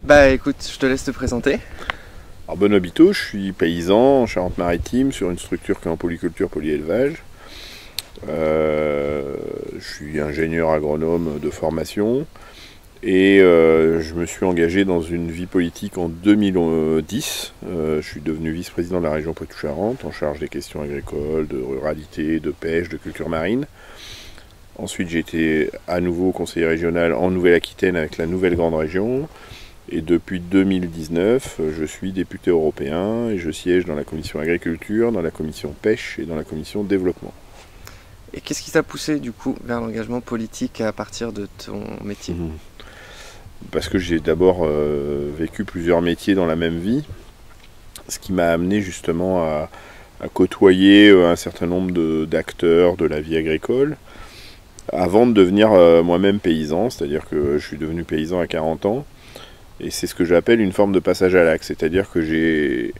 Bah écoute, je te laisse te présenter. Alors Benoît Biteau, je suis paysan en Charente-Maritime sur une structure qui est en polyculture, polyélevage. Je suis ingénieur agronome de formation et je me suis engagé dans une vie politique en 2010. Je suis devenu vice-président de la région Poitou-Charentes en charge des questions agricoles, de ruralité, de pêche, de culture marine. Ensuite, j'ai été à nouveau conseiller régional en Nouvelle-Aquitaine avec la nouvelle grande région. Et depuis 2019, je suis député européen et je siège dans la commission agriculture, dans la commission pêche et dans la commission développement. Et qu'est-ce qui t'a poussé du coup vers l'engagement politique à partir de ton métier? Parce que j'ai d'abord vécu plusieurs métiers dans la même vie, ce qui m'a amené justement à côtoyer un certain nombre d'acteurs de la vie agricole, avant de devenir moi-même paysan, c'est-à-dire que je suis devenu paysan à 40 ans. Et c'est ce que j'appelle une forme de passage à l'acte, c'est-à-dire que j'ai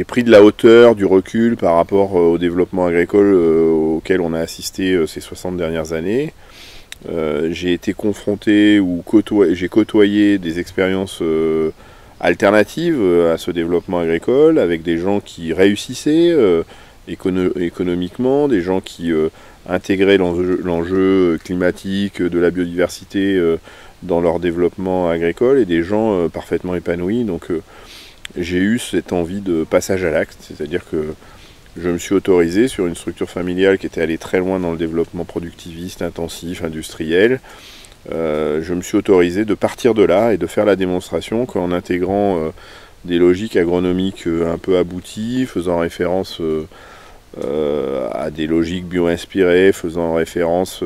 pris de la hauteur, du recul par rapport au développement agricole auquel on a assisté ces 60 dernières années. J'ai été confronté ou j'ai côtoyé des expériences alternatives à ce développement agricole, avec des gens qui réussissaient économiquement, des gens qui intégraient l'enjeu climatique, de la biodiversité dans leur développement agricole, et des gens parfaitement épanouis. Donc j'ai eu cette envie de passage à l'acte, c'est-à-dire que je me suis autorisé sur une structure familiale qui était allée très loin dans le développement productiviste, intensif, industriel. Je me suis autorisé de partir de là et de faire la démonstration qu'en intégrant des logiques agronomiques un peu abouties, faisant référence à des logiques bio-inspirées, faisant référence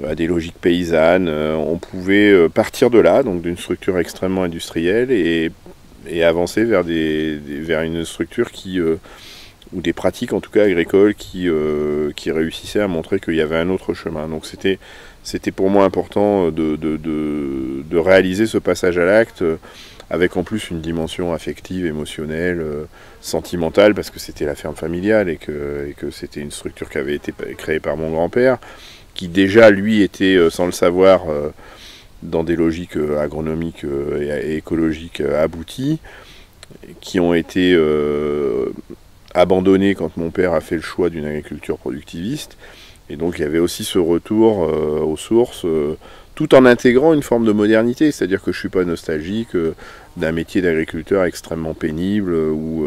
à des logiques paysannes, on pouvait partir de là, donc d'une structure extrêmement industrielle, et avancer vers une structure ou des pratiques en tout cas agricoles qui réussissaient à montrer qu'il y avait un autre chemin. Donc c'était pour moi important de réaliser ce passage à l'acte, avec en plus une dimension affective, émotionnelle, sentimentale, parce que c'était la ferme familiale et que c'était une structure qui avait été créée par mon grand-père, qui déjà lui était, sans le savoir, dans des logiques agronomiques et écologiques abouties, qui ont été abandonnées quand mon père a fait le choix d'une agriculture productiviste. Et donc il y avait aussi ce retour aux sources, tout en intégrant une forme de modernité, c'est-à-dire que je ne suis pas nostalgique d'un métier d'agriculteur extrêmement pénible, où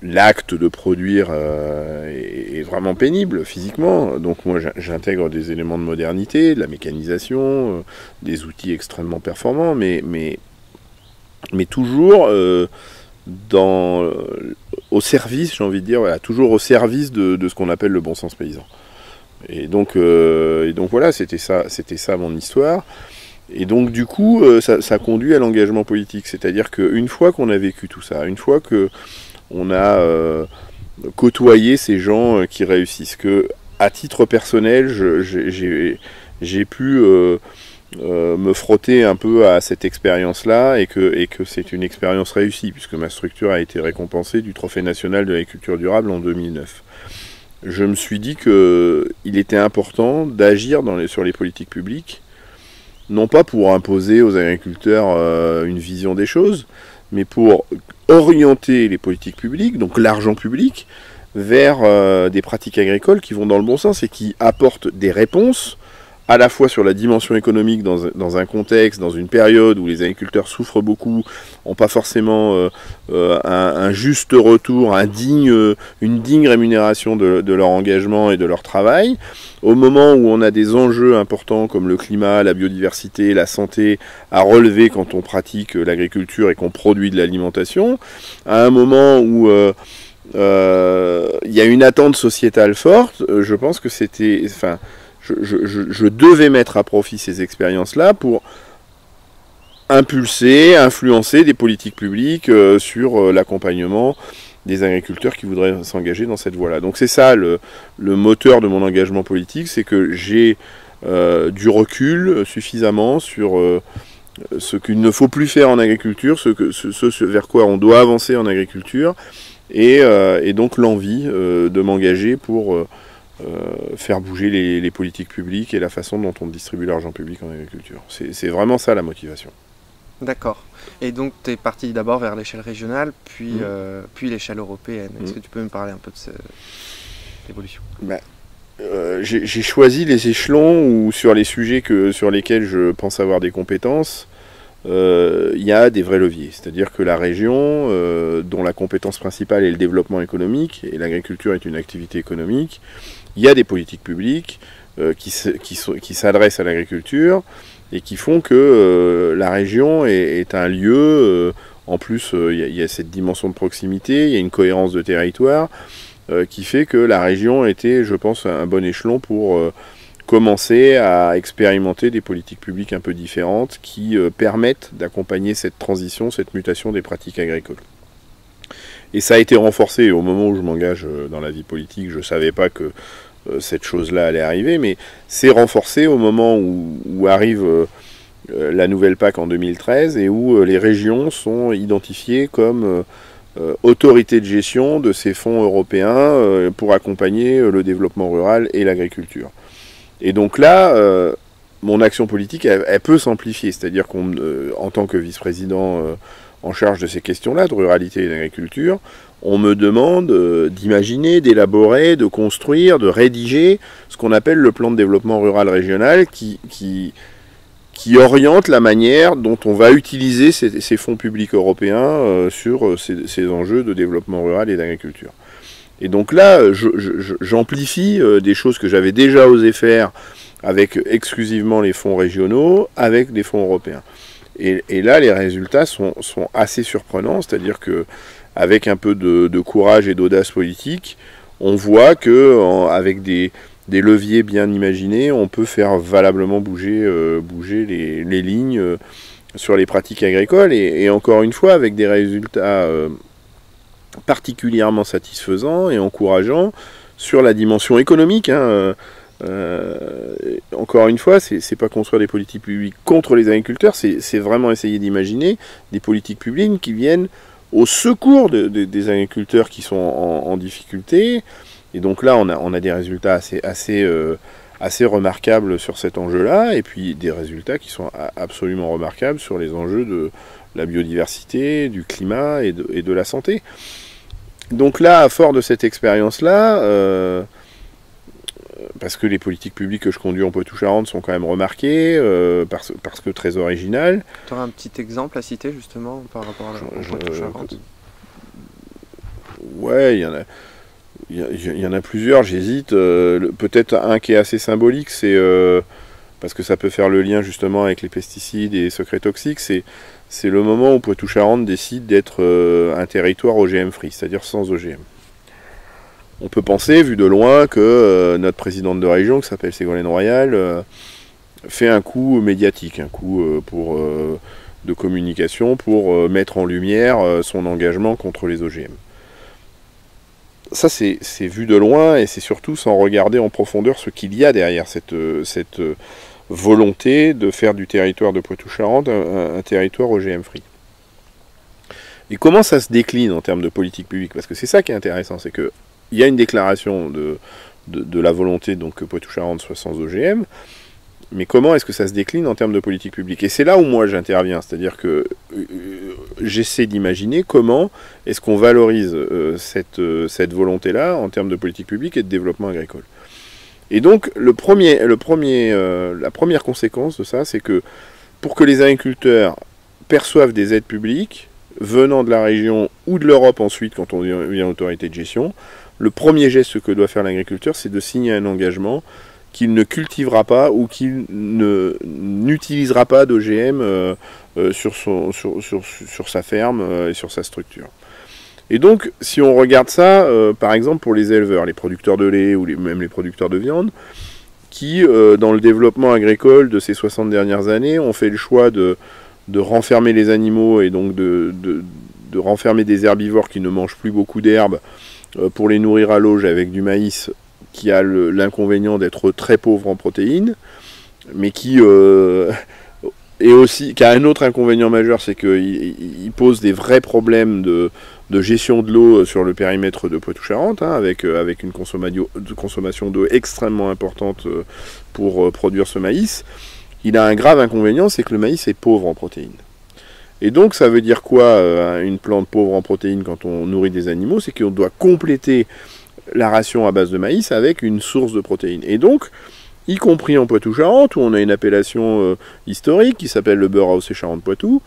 l'acte de produire est vraiment pénible physiquement. Donc moi j'intègre des éléments de modernité, de la mécanisation, des outils extrêmement performants, mais toujours au service, j'ai envie de dire, voilà, toujours au service de ce qu'on appelle le bon sens paysan. Et donc voilà, c'était ça mon histoire. Et donc du coup, ça conduit à l'engagement politique. C'est-à-dire qu'une fois qu'on a vécu tout ça, une fois qu'on a côtoyé ces gens qui réussissent, que à titre personnel, j'ai pu me frotter un peu à cette expérience-là, et que c'est une expérience réussie, puisque ma structure a été récompensée du Trophée national de l'agriculture durable en 2009. Je me suis dit qu'il était important d'agir sur les politiques publiques, non pas pour imposer aux agriculteurs une vision des choses, mais pour orienter les politiques publiques, donc l'argent public, vers des pratiques agricoles qui vont dans le bon sens et qui apportent des réponses à la fois sur la dimension économique dans un contexte, dans une période où les agriculteurs souffrent beaucoup, n'ont pas forcément un juste retour, une digne rémunération de leur engagement et de leur travail, au moment où on a des enjeux importants comme le climat, la biodiversité, la santé à relever quand on pratique l'agriculture et qu'on produit de l'alimentation, à un moment où il y a une attente sociétale forte. Je pense que je devais mettre à profit ces expériences-là pour impulser, influencer des politiques publiques sur l'accompagnement des agriculteurs qui voudraient s'engager dans cette voie-là. Donc c'est ça le moteur de mon engagement politique, c'est que j'ai du recul suffisamment sur ce qu'il ne faut plus faire en agriculture, ce vers quoi on doit avancer en agriculture, et donc l'envie de m'engager pour faire bouger les politiques publiques et la façon dont on distribue l'argent public en agriculture. C'est vraiment ça la motivation. D'accord. Et donc tu es parti d'abord vers l'échelle régionale, puis l'échelle européenne. Est-ce que tu peux me parler un peu de cette évolution? J'ai choisi les échelons où sur les sujets sur lesquels je pense avoir des compétences, il y a des vrais leviers. C'est-à-dire que la région, dont la compétence principale est le développement économique, et l'agriculture est une activité économique, il y a des politiques publiques qui s'adressent à l'agriculture et qui font que la région est un lieu, en plus il y a cette dimension de proximité, il y a une cohérence de territoire qui fait que la région était, je pense, un bon échelon pour commencer à expérimenter des politiques publiques un peu différentes qui permettent d'accompagner cette transition, cette mutation des pratiques agricoles. Et ça a été renforcé au moment où je m'engage dans la vie politique. Je ne savais pas que cette chose-là allait arriver, mais c'est renforcé au moment où arrive la nouvelle PAC en 2013 et où les régions sont identifiées comme autorités de gestion de ces fonds européens pour accompagner le développement rural et l'agriculture. Et donc là, mon action politique, elle peut s'amplifier, c'est-à-dire qu'en tant que vice-président en charge de ces questions-là, de ruralité et d'agriculture, on me demande d'imaginer, d'élaborer, de construire, de rédiger ce qu'on appelle le plan de développement rural régional qui oriente la manière dont on va utiliser ces fonds publics européens sur ces enjeux de développement rural et d'agriculture. Et donc là, j'amplifie des choses que j'avais déjà osé faire avec exclusivement les fonds régionaux, avec des fonds européens. Et là, les résultats sont assez surprenants, c'est-à-dire que avec un peu de courage et d'audace politique, on voit que avec des leviers bien imaginés, on peut faire valablement bouger les lignes sur les pratiques agricoles, et encore une fois, avec des résultats particulièrement satisfaisant et encourageant sur la dimension économique. Encore une fois, c'est pas construire des politiques publiques contre les agriculteurs, c'est vraiment essayer d'imaginer des politiques publiques qui viennent au secours des agriculteurs qui sont en difficulté. Et donc là, on a des résultats assez remarquables sur cet enjeu-là, et puis des résultats qui sont absolument remarquables sur les enjeux de la biodiversité, du climat et de la santé. Donc là, fort de cette expérience-là, parce que les politiques publiques que je conduis en Poitou-Charentes sont quand même remarquées, parce que très originales. Tu aurais un petit exemple à citer justement par rapport à Poitou-Charentes? Ouais, il y en a plusieurs, j'hésite. Peut-être un qui est assez symbolique, c'est parce que ça peut faire le lien justement avec les pesticides et les secrets toxiques, c'est le moment où Poitou-Charentes décide d'être un territoire OGM-free, c'est-à-dire sans OGM. On peut penser, vu de loin, que notre présidente de région, qui s'appelle Ségolène Royal, fait un coup médiatique, un coup de communication pour mettre en lumière son engagement contre les OGM. Ça, c'est vu de loin, et c'est surtout sans regarder en profondeur ce qu'il y a derrière cette volonté de faire du territoire de Poitou-Charentes un territoire OGM-free. Et comment ça se décline en termes de politique publique? Parce que c'est ça qui est intéressant, c'est qu'il y a une déclaration de la volonté donc, que Poitou-Charentes soit sans OGM, mais comment est-ce que ça se décline en termes de politique publique? Et c'est là où moi j'interviens, c'est-à-dire que j'essaie d'imaginer comment est-ce qu'on valorise cette volonté-là en termes de politique publique et de développement agricole. Et donc la première conséquence de ça, c'est que pour que les agriculteurs perçoivent des aides publiques venant de la région ou de l'Europe ensuite quand on devient autorité de gestion, le premier geste que doit faire l'agriculteur, c'est de signer un engagement qu'il ne cultivera pas ou qu'il n'utilisera pas d'OGM sur sa ferme et sur sa structure. Et donc, si on regarde ça, par exemple pour les éleveurs, les producteurs de lait ou même les producteurs de viande, qui, dans le développement agricole de ces 60 dernières années, ont fait le choix de renfermer les animaux et donc de renfermer des herbivores qui ne mangent plus beaucoup d'herbes pour les nourrir à l'auge avec du maïs qui a l'inconvénient d'être très pauvre en protéines, mais qui a un autre inconvénient majeur, c'est qu'il pose des vrais problèmes de gestion de l'eau sur le périmètre de Poitou-Charentes, hein, avec une consommation d'eau extrêmement importante pour produire ce maïs, il a un grave inconvénient, c'est que le maïs est pauvre en protéines. Et donc ça veut dire quoi, une plante pauvre en protéines quand on nourrit des animaux? C'est qu'on doit compléter la ration à base de maïs avec une source de protéines. Et donc, y compris en Poitou-Charentes, où on a une appellation historique qui s'appelle le beurre AOC Charentes-Poitou,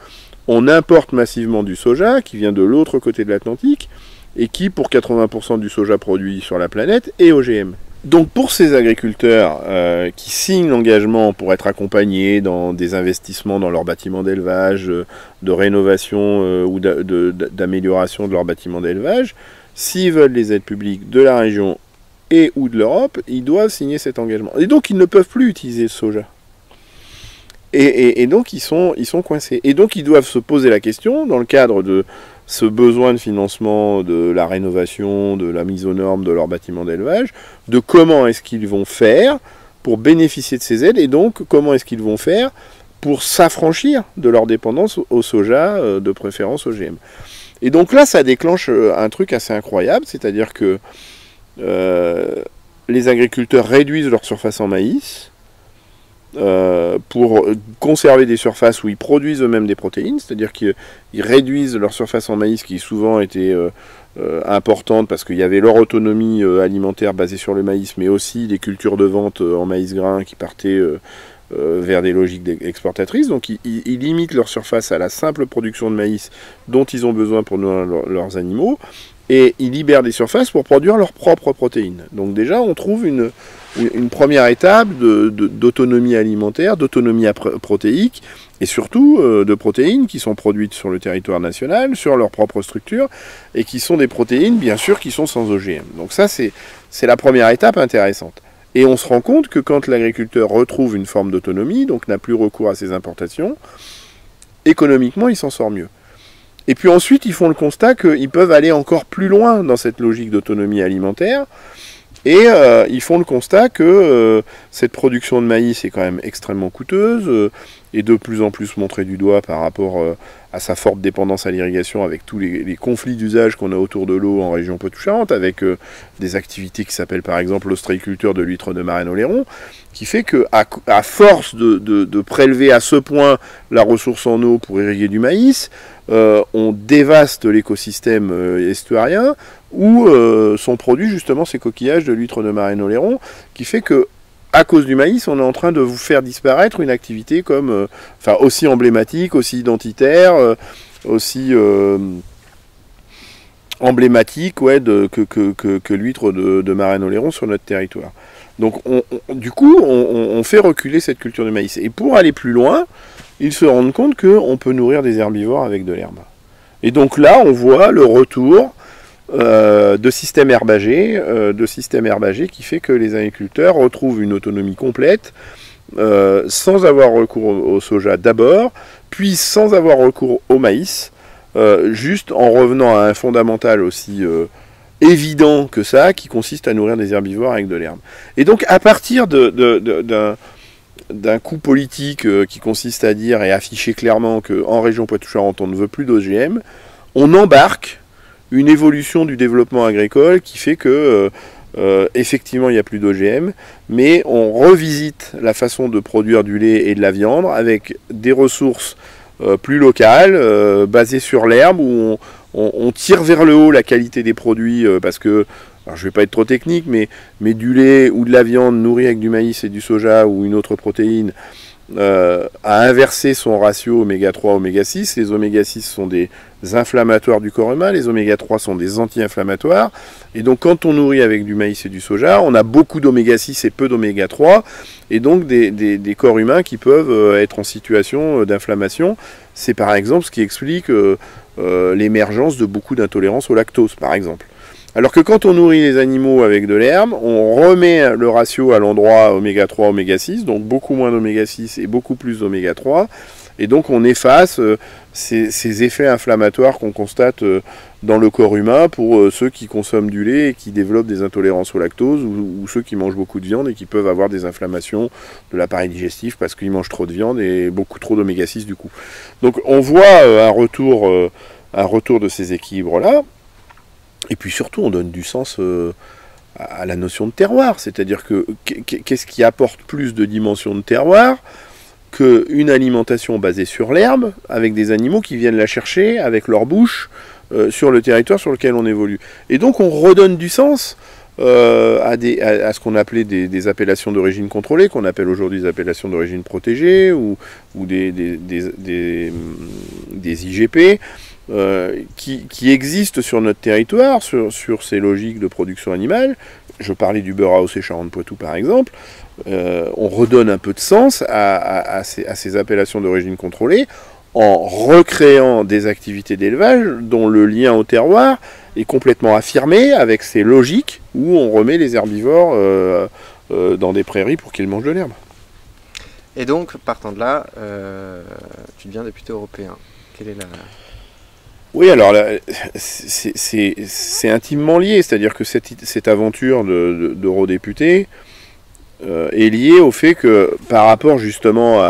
on importe massivement du soja qui vient de l'autre côté de l'Atlantique et qui, pour 80% du soja produit sur la planète, est OGM. Donc pour ces agriculteurs qui signent l'engagement pour être accompagnés dans des investissements dans leur bâtiment d'élevage, de rénovation ou d'amélioration de leur bâtiment d'élevage, s'ils veulent les aides publiques de la région et ou de l'Europe, ils doivent signer cet engagement. Et donc ils ne peuvent plus utiliser le soja. Et donc ils sont coincés. Et donc ils doivent se poser la question, dans le cadre de ce besoin de financement, de la rénovation, de la mise aux normes de leur bâtiment d'élevage, de comment est-ce qu'ils vont faire pour bénéficier de ces aides, et donc comment est-ce qu'ils vont faire pour s'affranchir de leur dépendance au soja, de préférence OGM. Et donc là, ça déclenche un truc assez incroyable, c'est-à-dire que les agriculteurs réduisent leur surface en maïs, pour conserver des surfaces où ils produisent eux-mêmes des protéines, c'est-à-dire qu'ils réduisent leur surface en maïs qui souvent était importante parce qu'il y avait leur autonomie alimentaire basée sur le maïs, mais aussi des cultures de vente en maïs grain qui partaient vers des logiques exportatrices. Donc ils limitent leur surface à la simple production de maïs dont ils ont besoin pour nourrir leurs animaux, et ils libèrent des surfaces pour produire leurs propres protéines. Donc déjà on trouve une première étape d'autonomie alimentaire, d'autonomie protéique, et surtout de protéines qui sont produites sur le territoire national, sur leur propre structure, et qui sont des protéines, bien sûr, qui sont sans OGM. Donc ça, c'est la première étape intéressante. Et on se rend compte que quand l'agriculteur retrouve une forme d'autonomie, donc n'a plus recours à ses importations, économiquement, il s'en sort mieux. Et puis ensuite, ils font le constat qu'ils peuvent aller encore plus loin dans cette logique d'autonomie alimentaire. Et ils font le constat que cette production de maïs est quand même extrêmement coûteuse et de plus en plus montrée du doigt par rapport à sa forte dépendance à l'irrigation, avec tous les conflits d'usage qu'on a autour de l'eau en région Poitou-Charentes, avec des activités qui s'appellent par exemple l'ostréiculture de l'huître de Marennes-Oléron, qui fait qu'à force de prélever à ce point la ressource en eau pour irriguer du maïs, on dévaste l'écosystème estuarien où sont produits justement ces coquillages de l'huître de Marennes-Oléron, qui fait que à cause du maïs, on est en train de vous faire disparaître une activité comme, aussi emblématique, aussi identitaire, aussi emblématique que l'huître de Marennes-Oléron sur notre territoire. Donc du coup, on fait reculer cette culture de maïs. Et pour aller plus loin, ils se rendent compte qu'on peut nourrir des herbivores avec de l'herbe. Et donc là, on voit le retour de systèmes herbagers, qui fait que les agriculteurs retrouvent une autonomie complète, sans avoir recours au soja d'abord, puis sans avoir recours au maïs, juste en revenant à un fondamental aussi évident que ça, qui consiste à nourrir des herbivores avec de l'herbe. Et donc à partir d'un coup politique qui consiste à dire et afficher clairement qu'en région Poitou-Charentes on ne veut plus d'OGM, on embarque une évolution du développement agricole qui fait que effectivement il n'y a plus d'OGM, mais on revisite la façon de produire du lait et de la viande avec des ressources plus locales, basées sur l'herbe, où on tire vers le haut la qualité des produits, parce que, alors je ne vais pas être trop technique, mais du lait ou de la viande nourrie avec du maïs et du soja ou une autre protéine, a inversé son ratio oméga 3 oméga 6. Les oméga 6 sont des inflammatoires du corps humain, les oméga 3 sont des anti-inflammatoires, et donc quand on nourrit avec du maïs et du soja, on a beaucoup d'oméga 6 et peu d'oméga 3, et donc des corps humains qui peuvent être en situation d'inflammation. C'est par exemple ce qui explique l'émergence de beaucoup d'intolérances au lactose, par exemple. Alors que quand on nourrit les animaux avec de l'herbe, on remet le ratio à l'endroit oméga 3, oméga 6, donc beaucoup moins d'oméga 6 et beaucoup plus d'oméga 3, et donc on efface ces effets inflammatoires qu'on constate dans le corps humain pour ceux qui consomment du lait et qui développent des intolérances au lactose, ou ceux qui mangent beaucoup de viande et qui peuvent avoir des inflammations de l'appareil digestif parce qu'ils mangent trop de viande et beaucoup trop d'oméga 6 du coup. Donc on voit un retour de ces équilibres-là. Et puis surtout, on donne du sens à la notion de terroir. C'est-à-dire que qu'est-ce qui apporte plus de dimension de terroir qu'une alimentation basée sur l'herbe, avec des animaux qui viennent la chercher avec leur bouche sur le territoire sur lequel on évolue. Et donc on redonne du sens à ce qu'on appelait des appellations d'origine contrôlée, qu'on appelle aujourd'hui des appellations d'origine protégée, ou des IGP, qui existent sur notre territoire, sur ces logiques de production animale. Je parlais du beurre AOC Charente-Poitou par exemple. On redonne un peu de sens à ces appellations d'origine contrôlée en recréant des activités d'élevage dont le lien au terroir est complètement affirmé avec ces logiques où on remet les herbivores dans des prairies pour qu'ils mangent de l'herbe. Et donc, partant de là, tu deviens député européen. Quelle est la... Oui, alors c'est intimement lié, c'est-à-dire que cette aventure d'eurodéputé est liée au fait que par rapport justement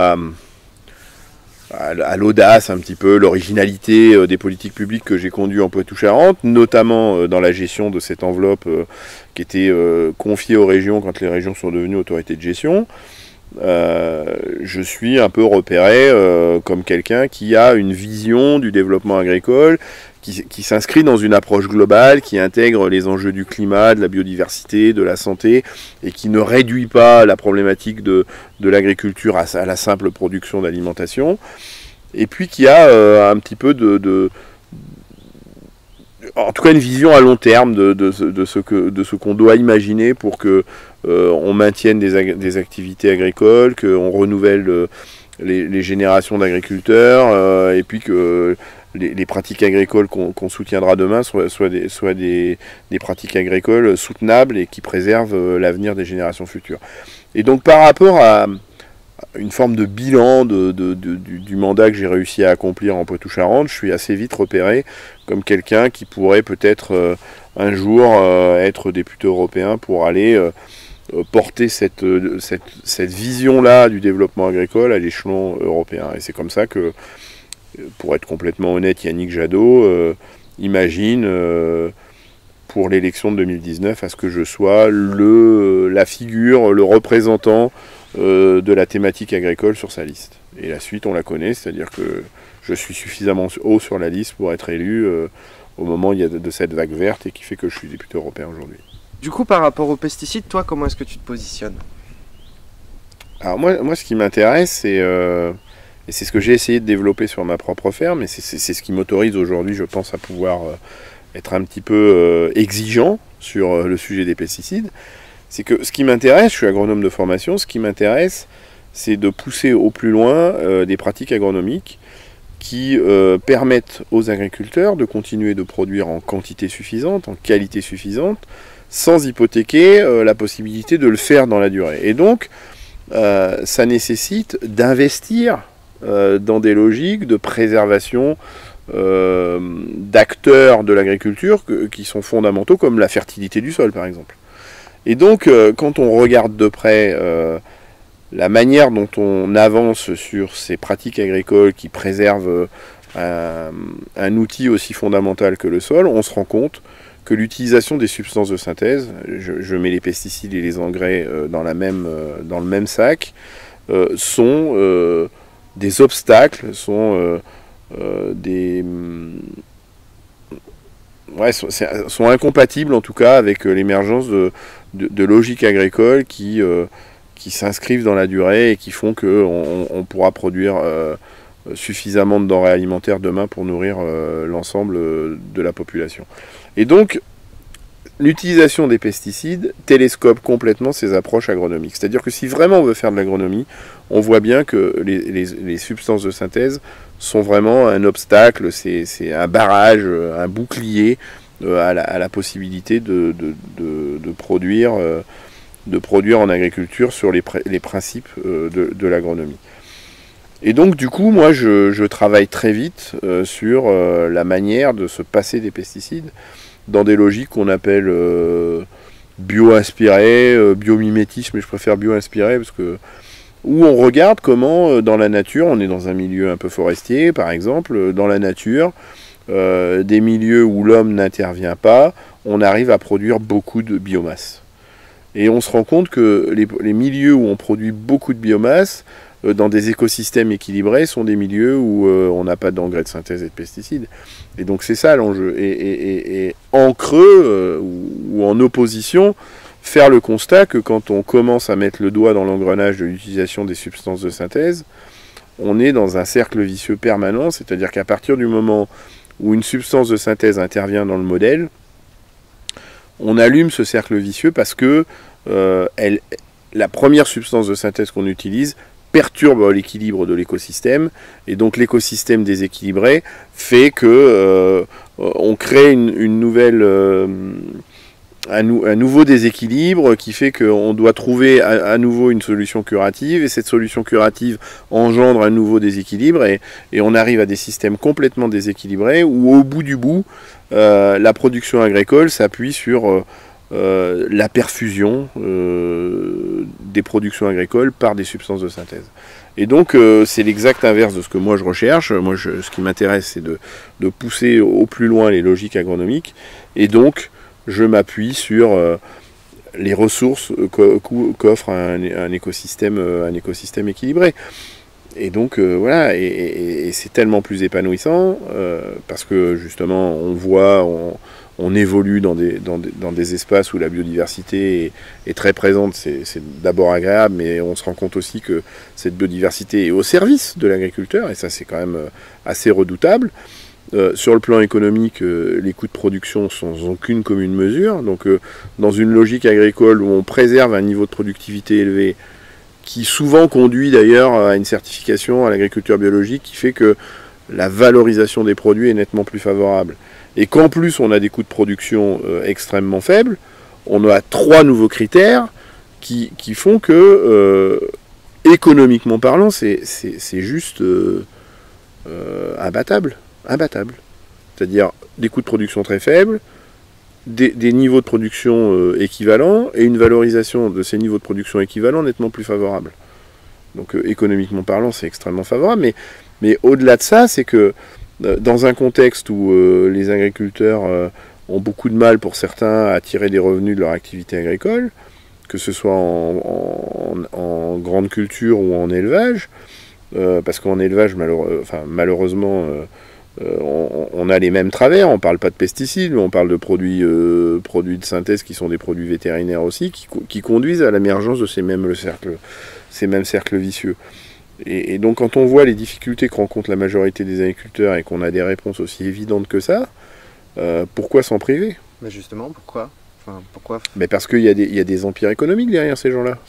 à l'audace, un petit peu, l'originalité des politiques publiques que j'ai conduites en Poitou-Charentes, notamment dans la gestion de cette enveloppe qui était confiée aux régions quand les régions sont devenues autorités de gestion, je suis un peu repéré comme quelqu'un qui a une vision du développement agricole, qui s'inscrit dans une approche globale, qui intègre les enjeux du climat, de la biodiversité, de la santé, et qui ne réduit pas la problématique de l'agriculture à la simple production d'alimentation, et puis qui a un petit peu en tout cas une vision à long terme de ce qu'on doit imaginer pour que on maintienne des activités agricoles, qu'on renouvelle les générations d'agriculteurs, et puis que les pratiques agricoles qu'on soutiendra demain soient des pratiques agricoles soutenables et qui préservent l'avenir des générations futures. Et donc par rapport à une forme de bilan du mandat que j'ai réussi à accomplir en Poitou-Charentes, je suis assez vite repéré comme quelqu'un qui pourrait peut-être un jour être député européen pour aller porter cette vision-là du développement agricole à l'échelon européen. Et c'est comme ça que, pour être complètement honnête, Yannick Jadot imagine pour l'élection de 2019 à ce que je sois la figure, le représentant de la thématique agricole sur sa liste. Et la suite, on la connaît, c'est-à-dire que je suis suffisamment haut sur la liste pour être élu au moment il y a de cette vague verte et qui fait que je suis député européen aujourd'hui. Du coup, par rapport aux pesticides, toi, comment est-ce que tu te positionnes? Alors moi, ce qui m'intéresse, et c'est ce que j'ai essayé de développer sur ma propre ferme, et c'est ce qui m'autorise aujourd'hui, je pense, à pouvoir être un petit peu exigeant sur le sujet des pesticides, c'est que ce qui m'intéresse, je suis agronome de formation, ce qui m'intéresse, c'est de pousser au plus loin des pratiques agronomiques qui permettent aux agriculteurs de continuer de produire en quantité suffisante, en qualité suffisante, sans hypothéquer la possibilité de le faire dans la durée. Et donc, ça nécessite d'investir dans des logiques de préservation d'acteurs de l'agriculture qui sont fondamentaux, comme la fertilité du sol, par exemple. Et donc, quand on regarde de près la manière dont on avance sur ces pratiques agricoles qui préservent un outil aussi fondamental que le sol, on se rend compte que l'utilisation des substances de synthèse, je mets les pesticides et les engrais dans le même sac, sont des obstacles, sont incompatibles en tout cas avec l'émergence de logiques agricoles qui s'inscrivent dans la durée et qui font qu'on pourra produire suffisamment de denrées alimentaires demain pour nourrir l'ensemble de la population. Et donc, l'utilisation des pesticides télescope complètement ces approches agronomiques. C'est-à-dire que si vraiment on veut faire de l'agronomie, on voit bien que les substances de synthèse sont vraiment un obstacle, c'est un barrage, un bouclier à la possibilité de produire en agriculture sur les principes de l'agronomie. Et donc du coup, moi je travaille très vite sur la manière de se passer des pesticides dans des logiques qu'on appelle bio-inspirées, biomimétisme, mais je préfère bio-inspiré parce que où on regarde comment dans la nature, on est dans un milieu un peu forestier par exemple, dans la nature, des milieux où l'homme n'intervient pas, on arrive à produire beaucoup de biomasse. Et on se rend compte que les milieux où on produit beaucoup de biomasse, dans des écosystèmes équilibrés, sont des milieux où on n'a pas d'engrais de synthèse et de pesticides. Et donc c'est ça l'enjeu. Et en creux ou en opposition, faire le constat que quand on commence à mettre le doigt dans l'engrenage de l'utilisation des substances de synthèse, on est dans un cercle vicieux permanent, c'est-à-dire qu'à partir du moment où une substance de synthèse intervient dans le modèle, on allume ce cercle vicieux parce que la première substance de synthèse qu'on utilise perturbe l'équilibre de l'écosystème, et donc l'écosystème déséquilibré fait que on crée une nouvelle, un nouveau déséquilibre qui fait qu'on doit trouver à nouveau une solution curative, et cette solution curative engendre un nouveau déséquilibre, et on arrive à des systèmes complètement déséquilibrés où au bout du bout, la production agricole s'appuie sur la perfusion des productions agricoles par des substances de synthèse. Et donc c'est l'exact inverse de ce que moi je recherche. Moi ce qui m'intéresse, c'est de pousser au plus loin les logiques agronomiques, et donc je m'appuie sur les ressources qu'offre un écosystème équilibré. Et donc voilà, et c'est tellement plus épanouissant parce que justement on voit, on évolue dans des espaces où la biodiversité est très présente. C'est d'abord agréable, mais on se rend compte aussi que cette biodiversité est au service de l'agriculteur, et ça c'est quand même assez redoutable. Sur le plan économique, les coûts de production sont sans aucune commune mesure. Donc dans une logique agricole où on préserve un niveau de productivité élevé, qui souvent conduit d'ailleurs à une certification à l'agriculture biologique, qui fait que la valorisation des produits est nettement plus favorable. Et qu'en plus on a des coûts de production extrêmement faibles, on a 3 nouveaux critères qui font que, économiquement parlant, c'est juste imbattable. C'est-à-dire des coûts de production très faibles, des niveaux de production équivalents, et une valorisation de ces niveaux de production équivalents nettement plus favorable. Donc économiquement parlant, c'est extrêmement favorable, mais au-delà de ça, c'est que dans un contexte où les agriculteurs ont beaucoup de mal, pour certains, à tirer des revenus de leur activité agricole, que ce soit en grande culture ou en élevage, parce qu'en élevage, malheureusement, on a les mêmes travers. On ne parle pas de pesticides, mais on parle de produits de synthèse qui sont des produits vétérinaires aussi, qui conduisent à l'émergence de ces mêmes cercles vicieux. Et donc quand on voit les difficultés que rencontre la majorité des agriculteurs et qu'on a des réponses aussi évidentes que ça, pourquoi s'en priver? Mais justement, pourquoi? Pourquoi? Mais parce qu'il y a des empires économiques derrière ces gens-là.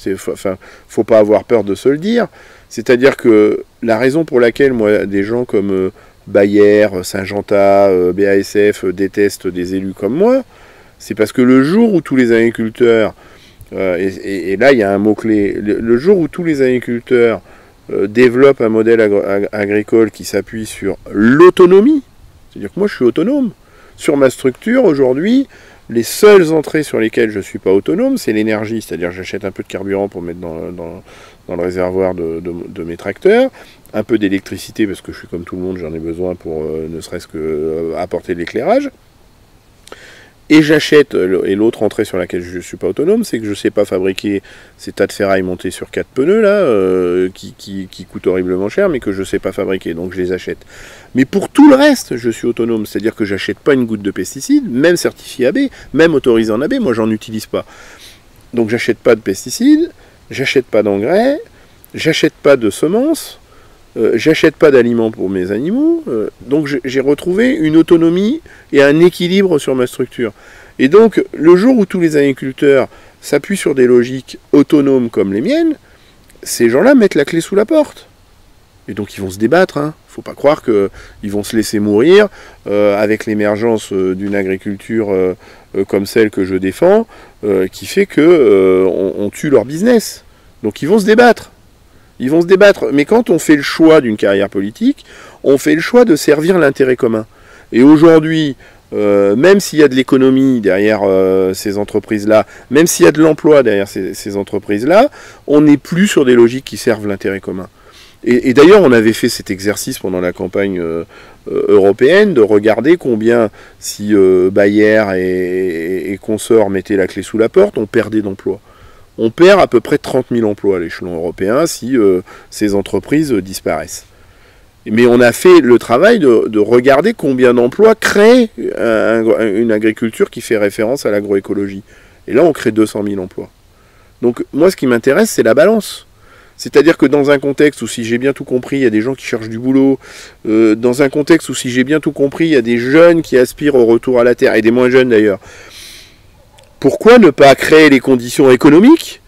Faut pas avoir peur de se le dire. C'est-à-dire que la raison pour laquelle moi, des gens comme Bayer, Syngenta, BASF détestent des élus comme moi, c'est parce que le jour où tous les agriculteurs, et là il y a un mot-clé, le jour où tous les agriculteurs développent un modèle agricole qui s'appuie sur l'autonomie, c'est-à-dire que moi je suis autonome. Sur ma structure aujourd'hui, les seules entrées sur lesquelles je ne suis pas autonome, c'est l'énergie, c'est-à-dire j'achète un peu de carburant pour mettre dans le réservoir de mes tracteurs, un peu d'électricité parce que je suis comme tout le monde, j'en ai besoin pour ne serait-ce que apporter de l'éclairage. Et j'achète, et l'autre entrée sur laquelle je ne suis pas autonome, c'est que je ne sais pas fabriquer ces tas de ferraille montés sur 4 pneus là, qui coûtent horriblement cher, mais que je ne sais pas fabriquer, donc je les achète. Mais pour tout le reste, je suis autonome, c'est-à-dire que j'achète pas une goutte de pesticides, même certifié AB, même autorisé en AB, moi j'en utilise pas. Donc j'achète pas de pesticides, j'achète pas d'engrais, j'achète pas de semences, j'achète pas d'aliments pour mes animaux, donc j'ai retrouvé une autonomie et un équilibre sur ma structure. Et donc le jour où tous les agriculteurs s'appuient sur des logiques autonomes comme les miennes, ces gens-là mettent la clé sous la porte. Et donc ils vont se débattre, hein. Faut pas croire qu'ils vont se laisser mourir avec l'émergence d'une agriculture comme celle que je défends, qui fait qu'on tue leur business. Donc ils vont se débattre. Ils vont se débattre. Mais quand on fait le choix d'une carrière politique, on fait le choix de servir l'intérêt commun. Et aujourd'hui, même s'il y a de l'économie derrière ces entreprises-là, même s'il y a de l'emploi derrière ces entreprises-là, on n'est plus sur des logiques qui servent l'intérêt commun. Et d'ailleurs, on avait fait cet exercice pendant la campagne européenne, de regarder combien, si Bayer et consorts mettaient la clé sous la porte, on perdait d'emplois. On perd à peu près 30 000 emplois à l'échelon européen si ces entreprises disparaissent. Mais on a fait le travail de regarder combien d'emplois crée une agriculture qui fait référence à l'agroécologie. Et là, on crée 200 000 emplois. Donc, moi, ce qui m'intéresse, c'est la balance. C'est-à-dire que dans un contexte où, si j'ai bien tout compris, il y a des gens qui cherchent du boulot, dans un contexte où, si j'ai bien tout compris, il y a des jeunes qui aspirent au retour à la terre, et des moins jeunes d'ailleurs, pourquoi ne pas créer les conditions économiques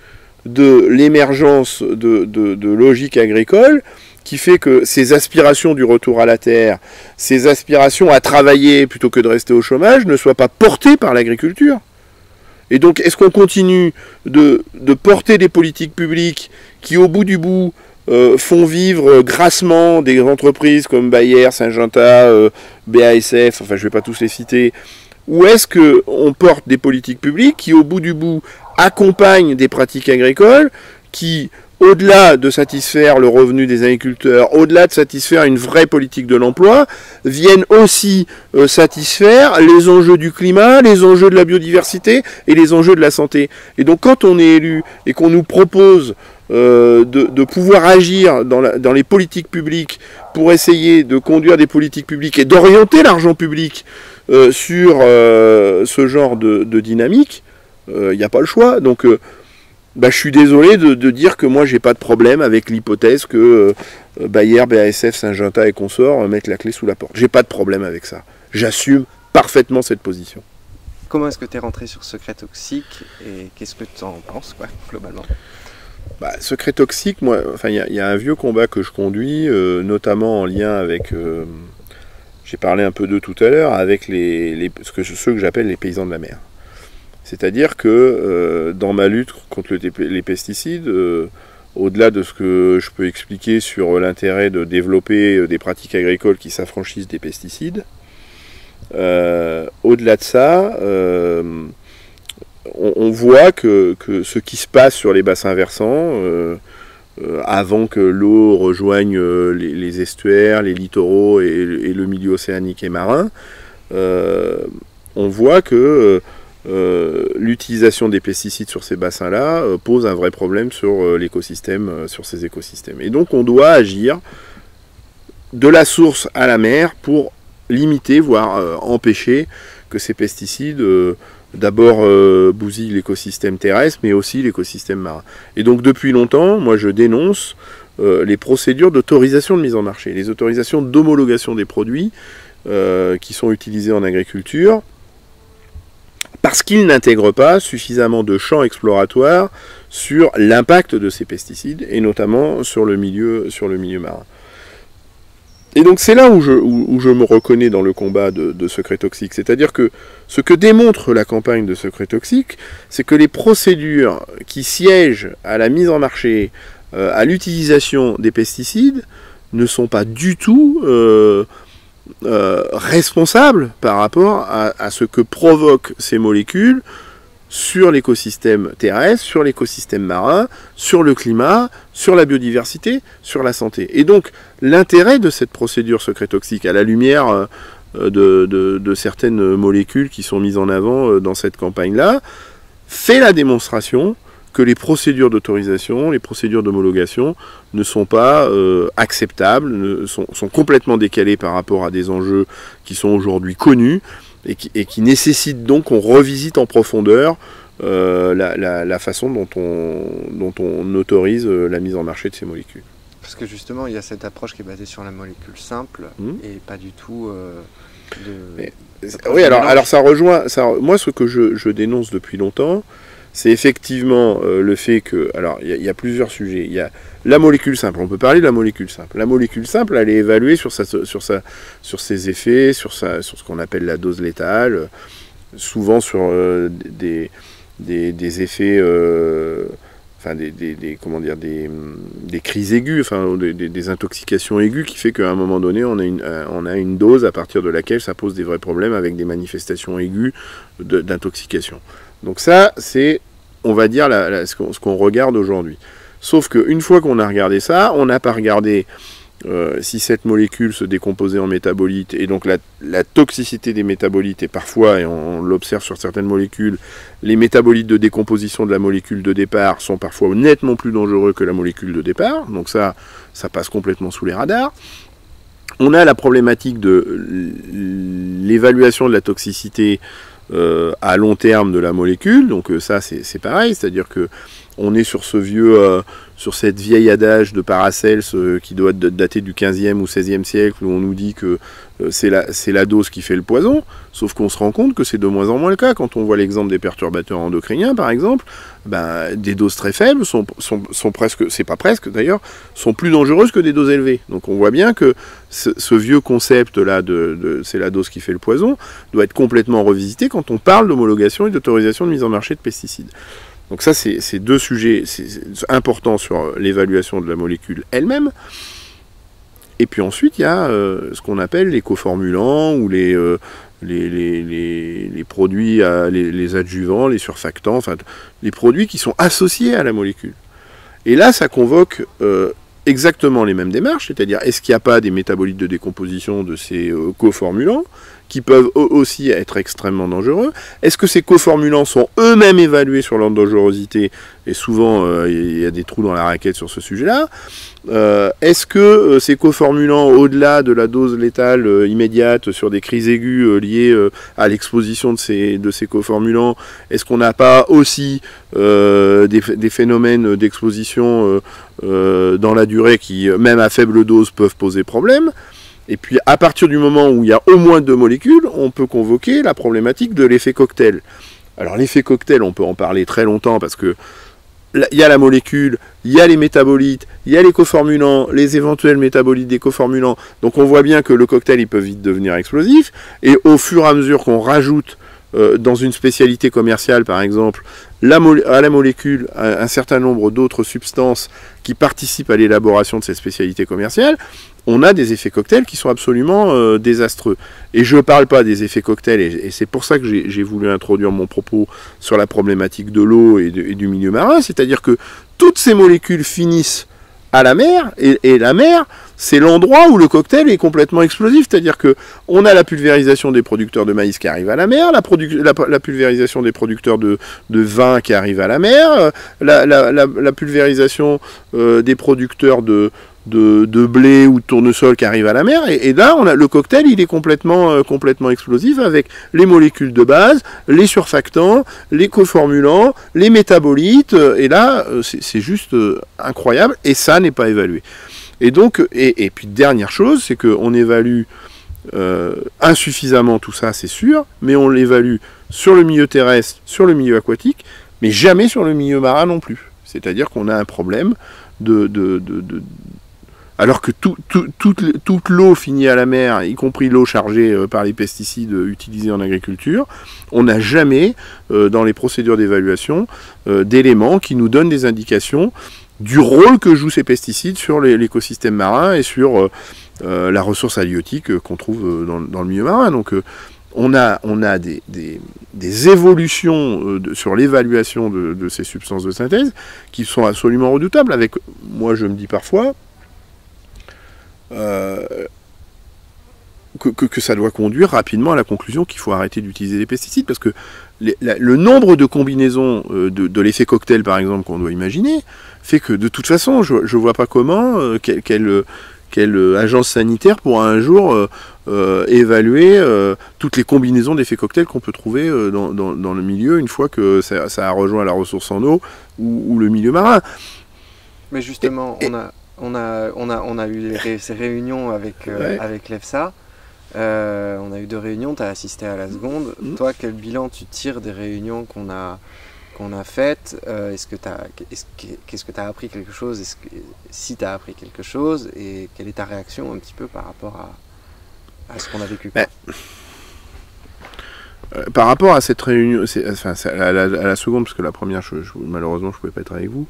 de l'émergence de logiques agricoles qui fait que ces aspirations du retour à la terre, ces aspirations à travailler plutôt que de rester au chômage, ne soient pas portées par l'agriculture? Et donc, est-ce qu'on continue de porter des politiques publiques qui, au bout du bout, font vivre grassement des entreprises comme Bayer, Syngenta, BASF, enfin je ne vais pas tous les citer, ou est-ce qu'on porte des politiques publiques qui, au bout du bout, accompagnent des pratiques agricoles qui, au-delà de satisfaire le revenu des agriculteurs, au-delà de satisfaire une vraie politique de l'emploi, viennent aussi satisfaire les enjeux du climat, les enjeux de la biodiversité et les enjeux de la santé. Et donc quand on est élu et qu'on nous propose de pouvoir agir dans les politiques publiques pour essayer de conduire des politiques publiques et d'orienter l'argent public sur ce genre de dynamique, il n'y a pas le choix. Donc je suis désolé de dire que moi j'ai pas de problème avec l'hypothèse que Bayer, BASF, Syngenta et consorts mettent la clé sous la porte. J'ai pas de problème avec ça. J'assume parfaitement cette position. Comment est-ce que tu es rentré sur Secret Toxique et qu'est-ce que tu en penses, globalement? Secret Toxique, moi, il y a un vieux combat que je conduis, notamment en lien avec, j'ai parlé un peu d'eux tout à l'heure, avec ceux que j'appelle les paysans de la mer. C'est-à-dire que dans ma lutte contre les pesticides, au-delà de ce que je peux expliquer sur l'intérêt de développer des pratiques agricoles qui s'affranchissent des pesticides, au-delà de ça, on voit que ce qui se passe sur les bassins versants, avant que l'eau rejoigne les estuaires, les littoraux et le milieu océanique et marin, on voit que l'utilisation des pesticides sur ces bassins-là pose un vrai problème sur l'écosystème, sur ces écosystèmes. Et donc on doit agir de la source à la mer pour limiter, voire empêcher que ces pesticides d'abord bousillent l'écosystème terrestre, mais aussi l'écosystème marin. Et donc depuis longtemps, moi je dénonce les procédures d'autorisation de mise en marché, les autorisations d'homologation des produits qui sont utilisés en agriculture, parce qu'ils n'intègrent pas suffisamment de champs exploratoires sur l'impact de ces pesticides, et notamment sur le milieu marin. Et donc c'est là où je me reconnais dans le combat de Secret Toxique. C'est-à-dire que ce que démontre la campagne de Secret Toxique, c'est que les procédures qui siègent à la mise en marché, à l'utilisation des pesticides, ne sont pas du tout responsables par rapport à ce que provoquent ces molécules sur l'écosystème terrestre, sur l'écosystème marin, sur le climat, sur la biodiversité, sur la santé. Et donc, l'intérêt de cette procédure Secret Toxique, à la lumière de certaines molécules qui sont mises en avant dans cette campagne-là, fait la démonstration que les procédures d'autorisation, les procédures d'homologation ne sont pas acceptables, sont complètement décalées par rapport à des enjeux qui sont aujourd'hui connus, et qui nécessite donc qu'on revisite en profondeur la façon dont on autorise la mise en marché de ces molécules. Parce que justement, il y a cette approche qui est basée sur la molécule simple et pas du tout oui, alors ça rejoint... moi, ce que je dénonce depuis longtemps, c'est effectivement le fait que... Alors, il y a plusieurs sujets. Il y a la molécule simple. On peut parler de la molécule simple. La molécule simple, elle est évaluée sur ses effets, sur ce qu'on appelle la dose létale, souvent sur des effets... des crises aiguës, des intoxications aiguës, qui fait qu'à un moment donné, on a une dose à partir de laquelle ça pose des vrais problèmes avec des manifestations aiguës d'intoxication. Donc ça, c'est, on va dire, ce qu'on regarde aujourd'hui. Sauf qu'une fois qu'on a regardé ça, on n'a pas regardé si cette molécule se décomposait en métabolites, et donc la toxicité des métabolites, et parfois, et on l'observe sur certaines molécules, les métabolites de décomposition de la molécule de départ sont parfois nettement plus dangereux que la molécule de départ, donc ça passe complètement sous les radars. On a la problématique de l'évaluation de la toxicité à long terme de la molécule, donc ça c'est pareil, c'est-à-dire que on est sur sur cette vieille adage de Paracels qui doit dater du 15e ou 16e siècle, où on nous dit que c'est la dose qui fait le poison, sauf qu'on se rend compte que c'est de moins en moins le cas. Quand on voit l'exemple des perturbateurs endocriniens, par exemple, des doses très faibles sont presque, c'est pas presque d'ailleurs, sont plus dangereuses que des doses élevées. Donc on voit bien que ce vieux concept-là c'est la dose qui fait le poison doit être complètement revisité quand on parle d'homologation et d'autorisation de mise en marché de pesticides. Donc ça, c'est deux sujets importants sur l'évaluation de la molécule elle-même. Et puis ensuite, il y a ce qu'on appelle les coformulants ou les produits, les adjuvants, les surfactants, enfin les produits qui sont associés à la molécule. Et là, ça convoque exactement les mêmes démarches, c'est-à-dire est-ce qu'il n'y a pas des métabolites de décomposition de ces coformulants qui peuvent eux aussi être extrêmement dangereux? Est-ce que ces coformulants sont eux-mêmes évalués sur leur dangerosité? Et souvent, il y a des trous dans la raquette sur ce sujet-là. Est-ce que ces coformulants, au-delà de la dose létale immédiate sur des crises aiguës liées à l'exposition de ces coformulants, est-ce qu'on n'a pas aussi des phénomènes d'exposition dans la durée qui, même à faible dose, peuvent poser problème? Et puis, à partir du moment où il y a au moins 2 molécules, on peut convoquer la problématique de l'effet cocktail. Alors, l'effet cocktail, on peut en parler très longtemps parce que il y a la molécule, il y a les métabolites, il y a les coformulants, les éventuels métabolites des coformulants. Donc, on voit bien que le cocktail, il peut vite devenir explosif. Et au fur et à mesure qu'on rajoute dans une spécialité commerciale, par exemple, à la molécule, un certain nombre d'autres substances qui participent à l'élaboration de cette spécialité commerciale, on a des effets cocktails qui sont absolument désastreux. Et je ne parle pas des effets cocktails, et c'est pour ça que j'ai voulu introduire mon propos sur la problématique de l'eau et du milieu marin, c'est-à-dire que toutes ces molécules finissent à la mer, et la mer, c'est l'endroit où le cocktail est complètement explosif, c'est-à-dire que on a la pulvérisation des producteurs de maïs qui arrive à la mer, la pulvérisation des producteurs de vin qui arrive à la mer, la pulvérisation des producteurs de blé ou de tournesol qui arrive à la mer, et là le cocktail il est complètement explosif avec les molécules de base, les surfactants, les coformulants, les métabolites, et là c'est juste incroyable, et ça n'est pas évalué. Et donc, et puis dernière chose, c'est qu'on évalue insuffisamment tout ça, c'est sûr, mais on l'évalue sur le milieu terrestre, sur le milieu aquatique, mais jamais sur le milieu marin non plus. C'est-à-dire qu'on a un problème alors que toute l'eau finit à la mer, y compris l'eau chargée par les pesticides utilisés en agriculture, on n'a jamais, dans les procédures d'évaluation, d'éléments qui nous donnent des indications du rôle que jouent ces pesticides sur l'écosystème marin et sur la ressource halieutique qu'on trouve dans le milieu marin. Donc on a des évolutions sur l'évaluation de ces substances de synthèse qui sont absolument redoutables. Avec, moi je me dis parfois que ça doit conduire rapidement à la conclusion qu'il faut arrêter d'utiliser les pesticides, parce que le nombre de combinaisons de l'effet cocktail, par exemple, qu'on doit imaginer, fait que de toute façon, je ne vois pas comment quelle agence sanitaire pourra un jour évaluer toutes les combinaisons d'effets cocktail qu'on peut trouver dans le milieu une fois que ça a rejoint la ressource en eau ou le milieu marin. Mais justement, on a eu ces réunions avec l'EFSA. On a eu 2 réunions, tu as assisté à la seconde. Toi, quel bilan tu tires des réunions qu'on a faites? Qu'est-ce que tu as appris quelque chose? Si tu as appris quelque chose, et quelle est ta réaction un petit peu par rapport à ce qu'on a vécu? Par rapport à cette réunion, à la seconde, parce que la première, malheureusement, je ne pouvais pas être avec vous.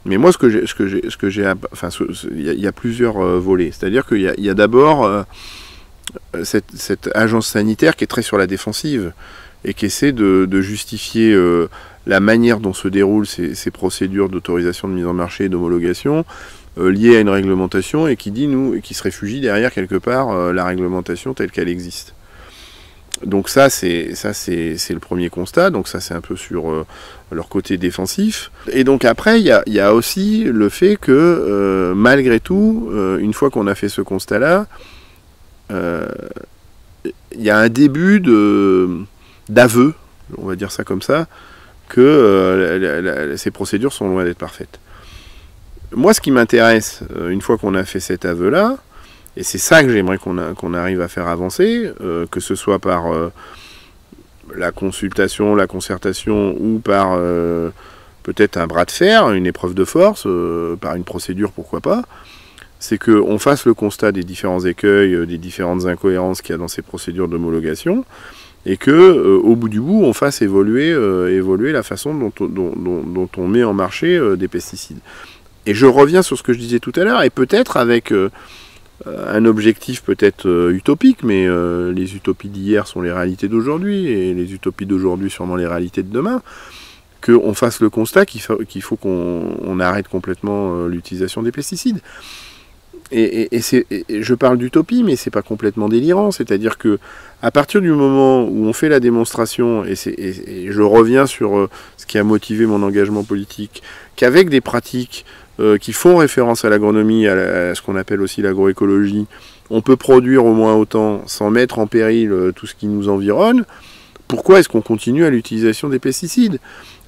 Mais moi, il y a plusieurs volets. C'est-à-dire qu'il y a d'abord cette agence sanitaire qui est très sur la défensive et qui essaie de justifier la manière dont se déroulent ces procédures d'autorisation de mise en marché et d'homologation liées à une réglementation et qui se réfugie derrière quelque part la réglementation telle qu'elle existe. Donc ça c'est le premier constat, donc ça c'est un peu sur leur côté défensif. Et donc après il y a aussi le fait que malgré tout, une fois qu'on a fait ce constat-là, il y a un début d'aveu, on va dire ça comme ça, que ces procédures sont loin d'être parfaites. Moi ce qui m'intéresse, une fois qu'on a fait cet aveu-là, et c'est ça que j'aimerais qu'on arrive à faire avancer, que ce soit par la consultation, la concertation, ou par peut-être un bras de fer, une épreuve de force, par une procédure, pourquoi pas, c'est qu'on fasse le constat des différents écueils, des différentes incohérences qu'il y a dans ces procédures d'homologation, et que, au bout du bout, on fasse évoluer la façon dont on met en marché des pesticides. Et je reviens sur ce que je disais tout à l'heure, et peut-être avec un objectif peut-être utopique, mais les utopies d'hier sont les réalités d'aujourd'hui, et les utopies d'aujourd'hui sûrement les réalités de demain, qu'on fasse le constat qu'il faut qu'on arrête complètement l'utilisation des pesticides. Et je parle d'utopie, mais c'est pas complètement délirant, c'est-à-dire que à partir du moment où on fait la démonstration, et je reviens sur ce qui a motivé mon engagement politique, qu'avec des pratiques qui font référence à l'agronomie, à ce qu'on appelle aussi l'agroécologie, on peut produire au moins autant sans mettre en péril tout ce qui nous environne. Pourquoi est-ce qu'on continue à l'utilisation des pesticides?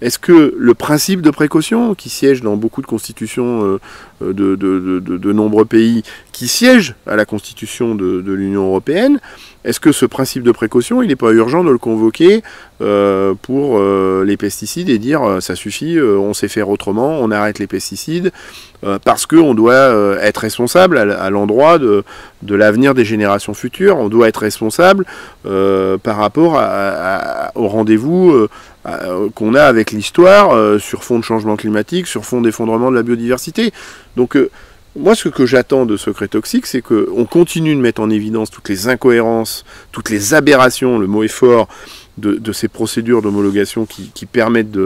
Est-ce que le principe de précaution, qui siège dans beaucoup de constitutions de nombreux pays, qui siège à la constitution de l'Union européenne, est-ce que ce principe de précaution, il n'est pas urgent de le convoquer pour les pesticides et dire ça suffit, on sait faire autrement, on arrête les pesticides, parce qu'on doit être responsable à l'endroit de l'avenir des générations futures, on doit être responsable par rapport au rendez-vous qu'on a avec l'histoire sur fond de changement climatique, sur fond d'effondrement de la biodiversité. Donc moi, ce que j'attends de Secret Toxique, c'est qu'on continue de mettre en évidence toutes les incohérences, toutes les aberrations, le mot est fort, de ces procédures d'homologation qui permettent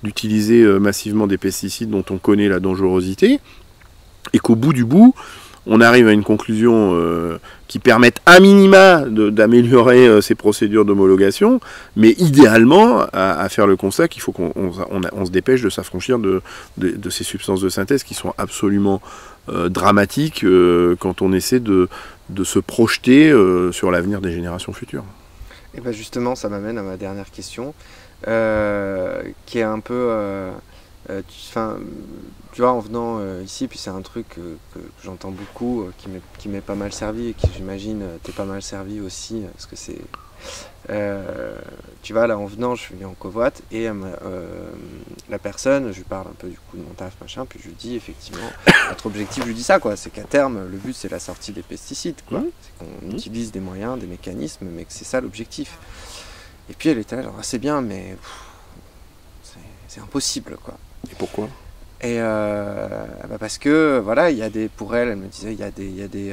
d'utiliser massivement des pesticides dont on connaît la dangerosité, et qu'au bout du bout, on arrive à une conclusion qui permette à minima d'améliorer ces procédures d'homologation, mais idéalement à faire le constat qu'il faut qu'on se dépêche de s'affranchir de ces substances de synthèse qui sont absolument dramatiques quand on essaie de se projeter sur l'avenir des générations futures. Et bien justement, ça m'amène à ma dernière question, qui est un peu... tu vois, en venant ici, puis c'est un truc que j'entends beaucoup, qui m'est pas mal servi, et qui j'imagine t'es pas mal servi aussi, parce que c'est... tu vois, là en venant, je suis venu en covoite, et la personne, je lui parle un peu du coup de mon taf, machin, puis je lui dis effectivement, notre objectif, je lui dis ça, quoi, c'est qu'à terme, le but c'est la sortie des pesticides, quoi. C'est qu'on utilise des moyens, des mécanismes, mais que c'est ça l'objectif. Et puis elle était là, genre, c'est bien, mais c'est impossible, quoi. Et pourquoi ? Et parce que voilà, il y a pour elle me disait, il y a des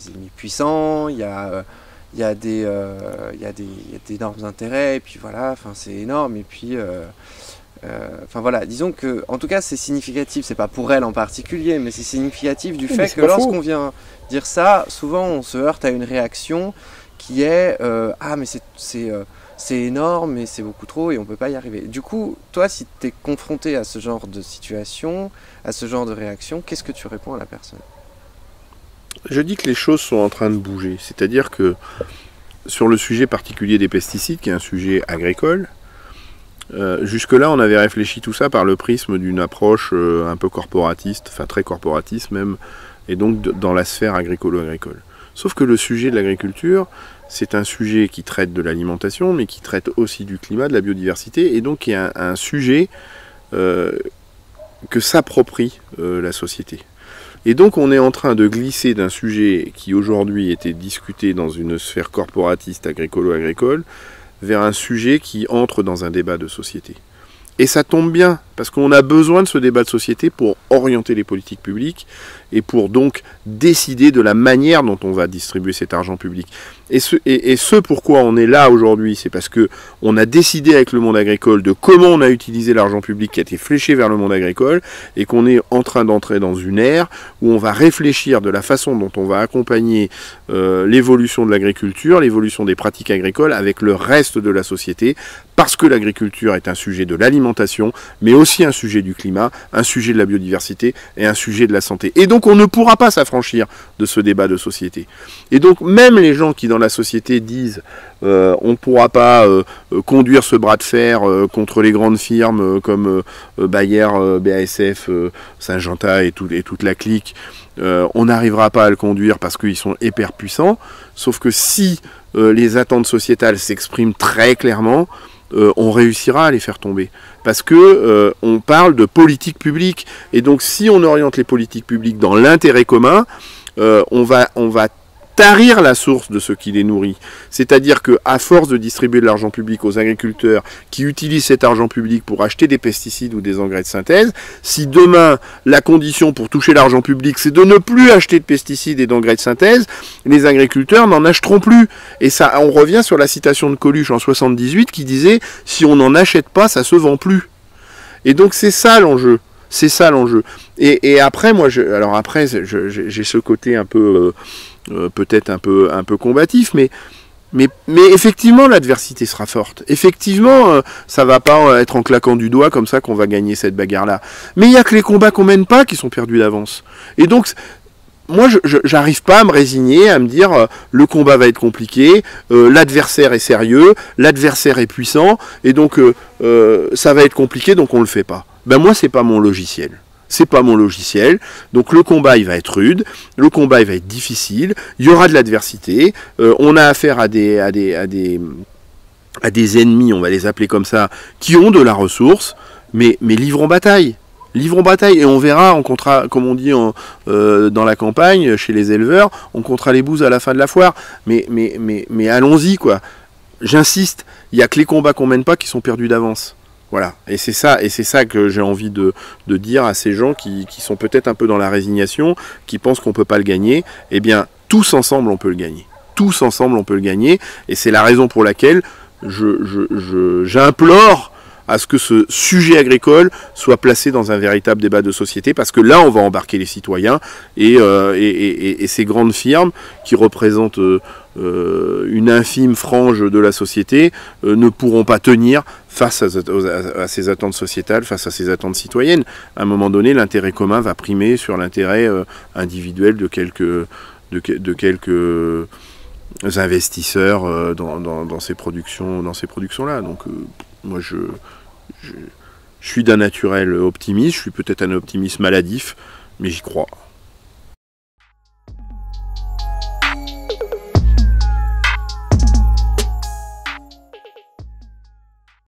ennemis puissants, il y a d'énormes intérêts, et puis voilà, enfin c'est énorme, et puis enfin voilà, disons que en tout cas c'est significatif, c'est pas pour elle en particulier, mais c'est significatif du fait que lorsqu'on vient dire ça, souvent on se heurte à une réaction qui est ah mais c'est énorme, mais c'est beaucoup trop et on peut pas y arriver. Du coup, toi, si tu es confronté à ce genre de situation, à ce genre de réaction, qu'est-ce que tu réponds à la personne ? Je dis que les choses sont en train de bouger. C'est-à-dire que sur le sujet particulier des pesticides, qui est un sujet agricole, jusque-là, on avait réfléchi tout ça par le prisme d'une approche un peu corporatiste, enfin très corporatiste même, et donc dans la sphère agricolo-agricole. Sauf que le sujet de l'agriculture, c'est un sujet qui traite de l'alimentation, mais qui traite aussi du climat, de la biodiversité, et donc il y a un sujet que s'approprie la société. Et donc on est en train de glisser d'un sujet qui aujourd'hui était discuté dans une sphère corporatiste agricolo-agricole vers un sujet qui entre dans un débat de société. Et ça tombe bien, Parce qu'on a besoin de ce débat de société pour orienter les politiques publiques et pour donc décider de la manière dont on va distribuer cet argent public. Et ce pourquoi on est là aujourd'hui, c'est parce que on a décidé avec le monde agricole de comment on a utilisé l'argent public qui a été fléché vers le monde agricole, et qu'on est en train d'entrer dans une ère où on va réfléchir de la façon dont on va accompagner l'évolution de l'agriculture, l'évolution des pratiques agricoles avec le reste de la société, parce que l'agriculture est un sujet de l'alimentation, mais aussi un sujet du climat, un sujet de la biodiversité et un sujet de la santé. Et donc on ne pourra pas s'affranchir de ce débat de société. Et donc même les gens qui dans la société disent on ne pourra pas conduire ce bras de fer contre les grandes firmes comme Bayer, BASF, Syngenta et toute la clique, on n'arrivera pas à le conduire parce qu'ils sont hyper puissants, sauf que si les attentes sociétales s'expriment très clairement, on réussira à les faire tomber. Parce que on parle de politique publique. Et donc si on oriente les politiques publiques dans l'intérêt commun, on va tarir la source de ce qui les nourrit. C'est-à-dire qu'à force de distribuer de l'argent public aux agriculteurs qui utilisent cet argent public pour acheter des pesticides ou des engrais de synthèse, si demain la condition pour toucher l'argent public c'est de ne plus acheter de pesticides et d'engrais de synthèse, les agriculteurs n'en achèteront plus. Et ça, on revient sur la citation de Coluche en 78 qui disait « si on n'en achète pas, ça se vend plus ». Et donc c'est ça l'enjeu. C'est ça l'enjeu. Et après, moi, j'ai ce côté un peu... peut-être un peu combatif, mais effectivement l'adversité sera forte. Effectivement, ça va pas être en claquant du doigt comme ça qu'on va gagner cette bagarre-là. Mais il y a que les combats qu'on mène pas qui sont perdus d'avance. Et donc, moi, j'arrive pas à me résigner, à me dire le combat va être compliqué, l'adversaire est sérieux, l'adversaire est puissant, et donc ça va être compliqué, donc on le fait pas. Ben moi, c'est pas mon logiciel. C'est pas mon logiciel, donc le combat il va être rude, le combat il va être difficile, il y aura de l'adversité, on a affaire à des ennemis, on va les appeler comme ça, qui ont de la ressource, mais livrons bataille. Livrons bataille, et on verra, on comptera, comme on dit dans la campagne, chez les éleveurs, on comptera les bouses à la fin de la foire, mais allons-y quoi. J'insiste, il n'y a que les combats qu'on mène pas qui sont perdus d'avance. Voilà, et c'est ça que j'ai envie de dire à ces gens qui sont peut-être un peu dans la résignation, qui pensent qu'on ne peut pas le gagner. Eh bien, tous ensemble, on peut le gagner. Tous ensemble, on peut le gagner. Et c'est la raison pour laquelle j'implore à ce que ce sujet agricole soit placé dans un véritable débat de société, parce que là, on va embarquer les citoyens et ces grandes firmes qui représentent une infime frange de la société ne pourront pas tenir face à ces attentes sociétales, face à ces attentes citoyennes. À un moment donné, l'intérêt commun va primer sur l'intérêt individuel de quelques investisseurs dans ces productions-là. Donc moi, je suis d'un naturel optimiste, je suis peut-être un optimiste maladif, mais j'y crois.